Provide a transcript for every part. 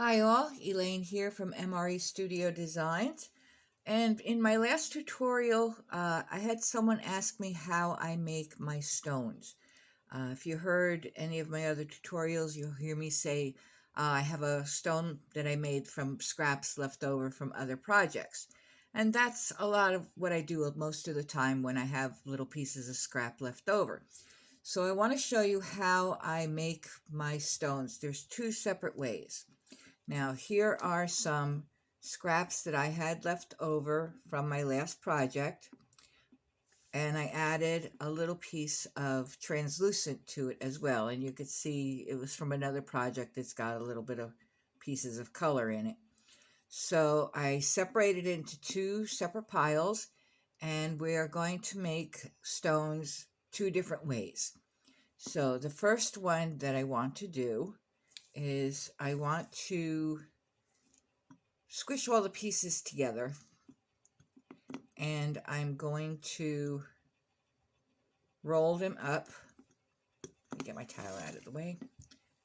Hi all, Elaine here from MRE Studio Designs. And in my last tutorial, I had someone ask me how I make my stones. If you heard any of my other tutorials, you'll hear me say I have a stone that I made from scraps left over from other projects. And that's a lot of what I do most of the time when I have little pieces of scrap left over. So I want to show you how I make my stones. There's two separate ways. Now, here are some scraps that I had left over from my last project, and I added a little piece of translucent to it as well. And you could see it was from another project that's got a little bit of pieces of color in it. So I separated it into two separate piles, and we are going to make stones two different ways. So the first one that I want to do is I want to squish all the pieces together, and I'm going to roll them up. Let me get my tile out of the way.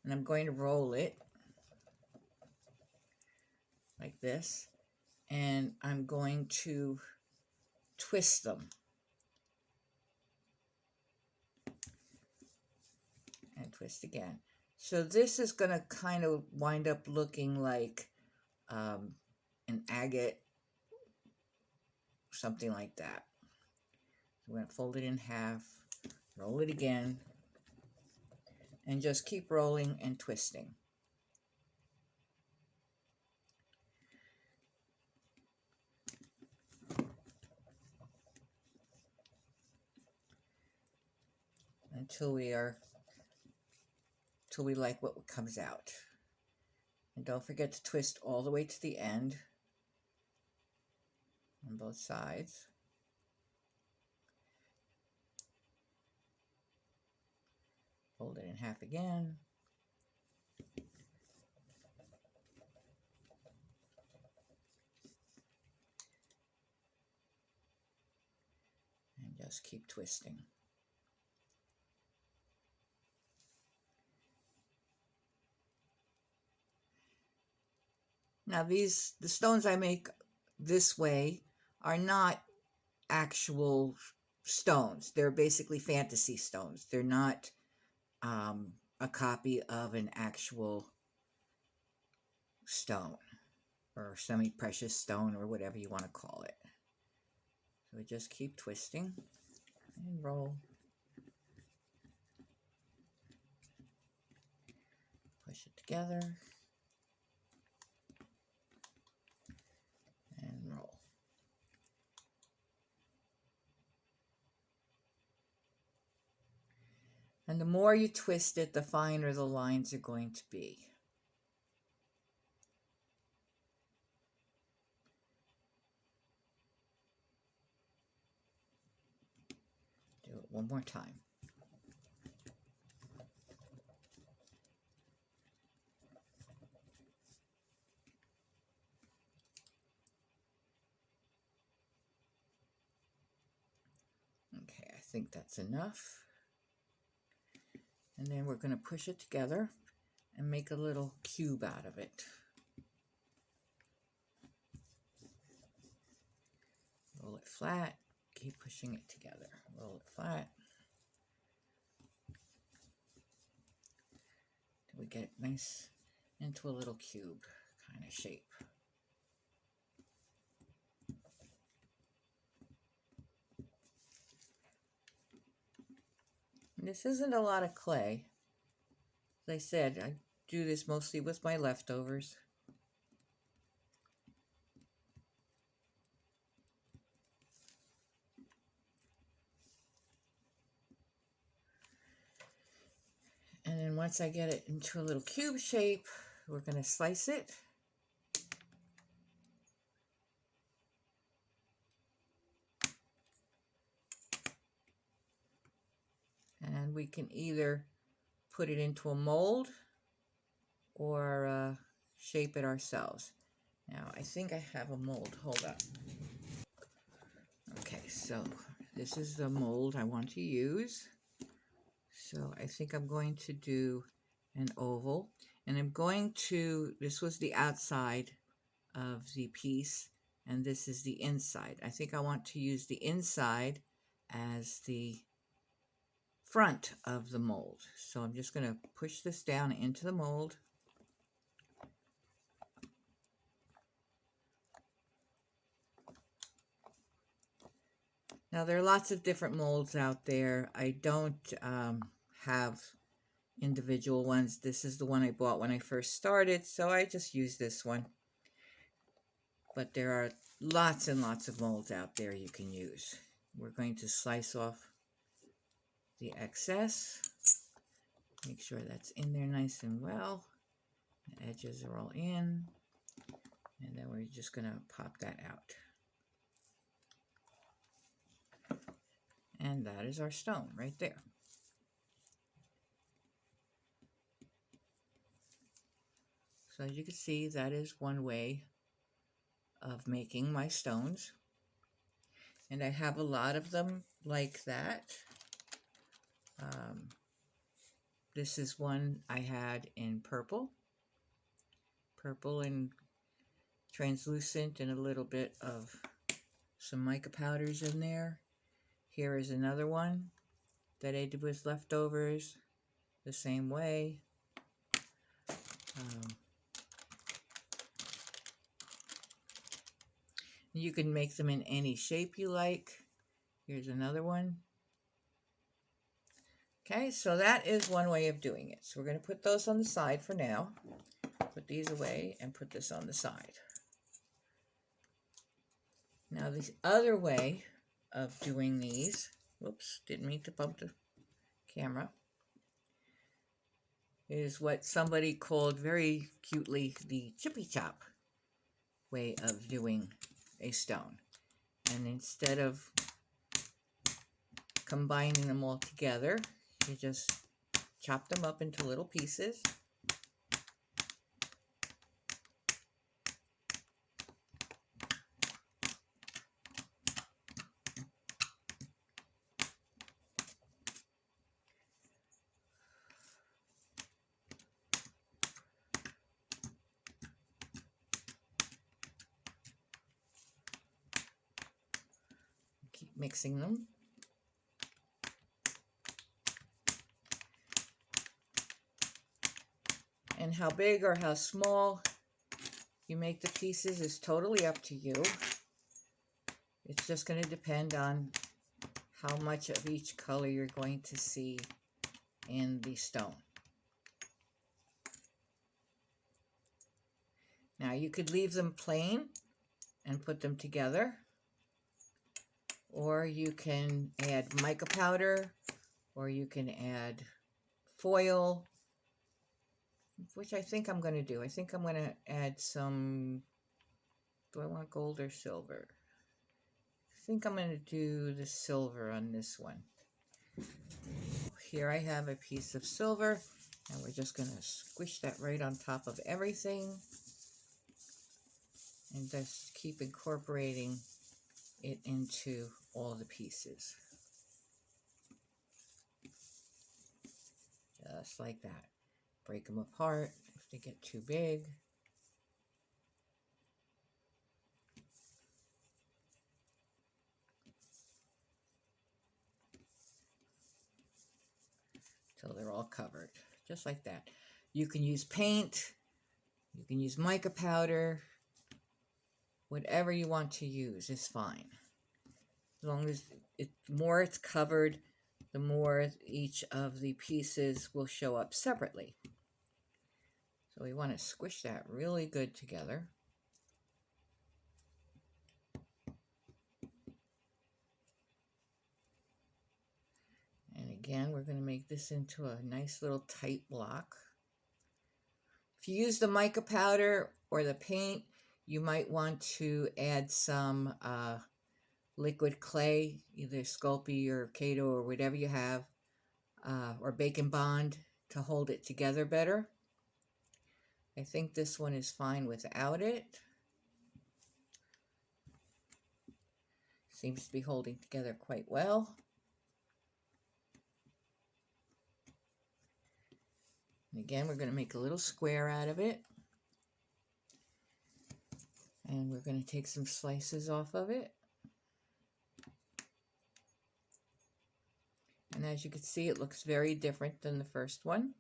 And I'm going to roll it like this, and I'm going to twist them and twist again. So this is going to kind of wind up looking like an agate, something like that. So we're going to fold it in half, roll it again, and just keep rolling and twisting. Until we like what comes out. And don't forget to twist all the way to the end on both sides. Fold it in half again. And just keep twisting. Now the stones I make this way are not actual stones. They're basically fantasy stones. They're not a copy of an actual stone or semi-precious stone or whatever you want to call it. So we just keep twisting and roll. Push it together. And roll. And the more you twist it, the finer the lines are going to be. Do it one more time. Okay, I think that's enough. And then we're going to push it together and make a little cube out of it. Roll it flat, keep pushing it together. Roll it flat. Till we get it nice into a little cube kind of shape. And this isn't a lot of clay. As I said, I do this mostly with my leftovers. And then once I get it into a little cube shape, we're going to slice it. And we can either put it into a mold or shape it ourselves. Now, I think I have a mold. Hold up. Okay, so this is the mold I want to use. So I think I'm going to do an oval. And I'm going to, this was the outside of the piece, and this is the inside. I think I want to use the inside as the front of the mold. So I'm just going to push this down into the mold. Now there are lots of different molds out there. I don't have individual ones. This is the one I bought when I first started, so I just use this one. But there are lots and lots of molds out there you can use. We're going to slice off the excess. Make sure that's in there nice and well. The edges are all in. And then we're just going to pop that out. And that is our stone right there. So as you can see, that is one way of making my stones. And I have a lot of them like that. This is one I had in purple. Purple and translucent and a little bit of some mica powders in there. Here is another one that I did with leftovers, the same way. You can make them in any shape you like. Here's another one. Okay, so that is one way of doing it. So we're going to put those on the side for now. Put these away and put this on the side. Now the other way of doing these, whoops, didn't mean to bump the camera, is what somebody called very cutely the chippy chop way of doing a stone. And instead of combining them all together, you just chop them up into little pieces. Keep mixing them. And how big or how small you make the pieces is totally up to you. It's just going to depend on how much of each color you're going to see in the stone. Now you could leave them plain and put them together, or you can add mica powder, or you can add foil, which I think I'm going to do. I think I'm going to add some, do I want gold or silver? I think I'm going to do the silver on this one. Here I have a piece of silver, and we're just going to squish that right on top of everything and just keep incorporating it into all the pieces. Just like that. Break them apart if they get too big. Till they're all covered, just like that. You can use paint, you can use mica powder, whatever you want to use is fine. As long as the more it's covered, the more each of the pieces will show up separately. So we want to squish that really good together. And again, we're going to make this into a nice little tight block. If you use the mica powder or the paint, you might want to add some liquid clay, either Sculpey or Kato or whatever you have, or Bacon Bond to hold it together better. I think this one is fine without it. Seems to be holding together quite well. And again, we're going to make a little square out of it. And we're going to take some slices off of it. And as you can see, it looks very different than the first one.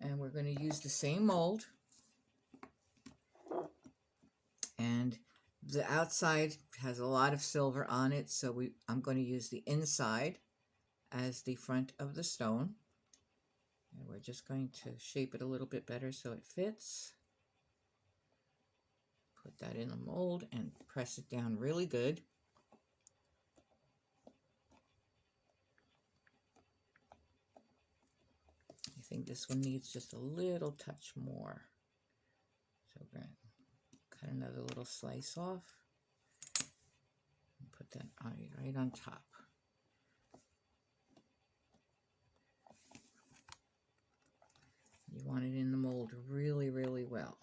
And we're going to use the same mold. And the outside has a lot of silver on it, so I'm going to use the inside as the front of the stone. And we're just going to shape it a little bit better so it fits. Put that in the mold and press it down really good. I think this one needs just a little touch more. So we're going to cut another little slice off and put that right on top. You want it in the mold really, really well.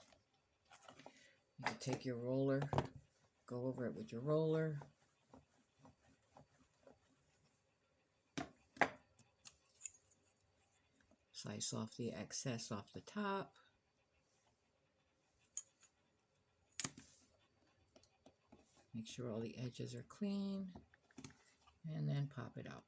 You take your roller, go over it with your roller. Slice off the excess off the top. Make sure all the edges are clean, and then pop it out.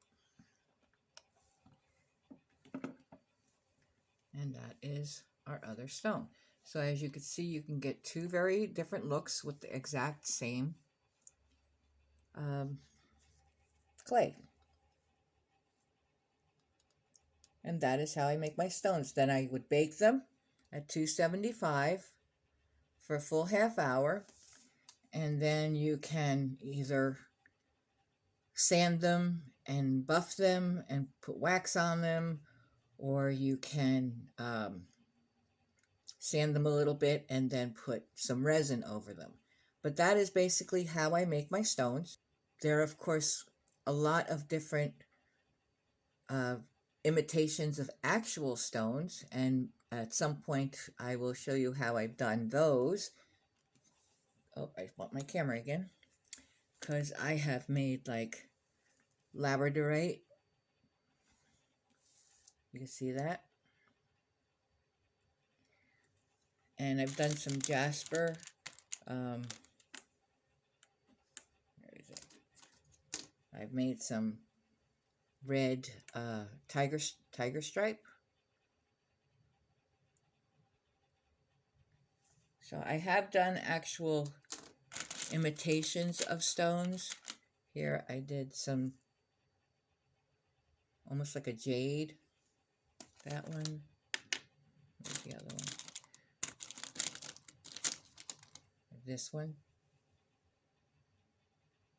And that is our other stone. So as you can see, you can get two very different looks with the exact same clay. And that is how I make my stones. Then I would bake them at 275 for a full half hour. And then you can either sand them and buff them and put wax on them, or you can sand them a little bit and then put some resin over them. But that is basically how I make my stones. There are, of course, a lot of different imitations of actual stones, and at some point I will show you how I've done those. Oh, I want my camera again, because I have made like labradorite. You can see that. And I've done some jasper. Where is it? I've made some red tiger stripe. So I have done actual imitations of stones. Here I did some almost like a jade. That one. Where's the other one? This one.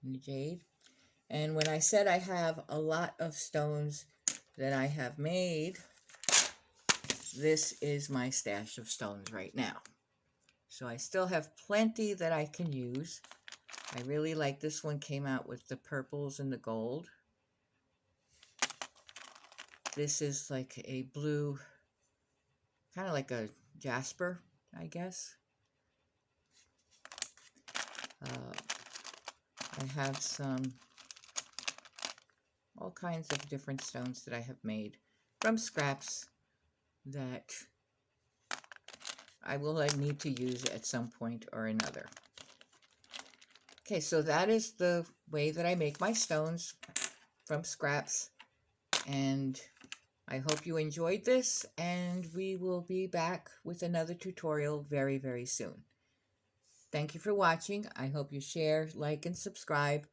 In jade. And when I said I have a lot of stones that I have made, this is my stash of stones right now. So I still have plenty that I can use. I really like this one, came out with the purples and the gold. This is like a blue, kind of like a jasper, I guess. I have all kinds of different stones that I have made from scraps that I will need to use at some point or another. Okay, so that is the way that I make my stones from scraps, and I hope you enjoyed this, and we will be back with another tutorial very, very soon. Thank you for watching. I hope you share, like, and subscribe,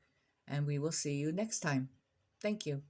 and we will see you next time. Thank you.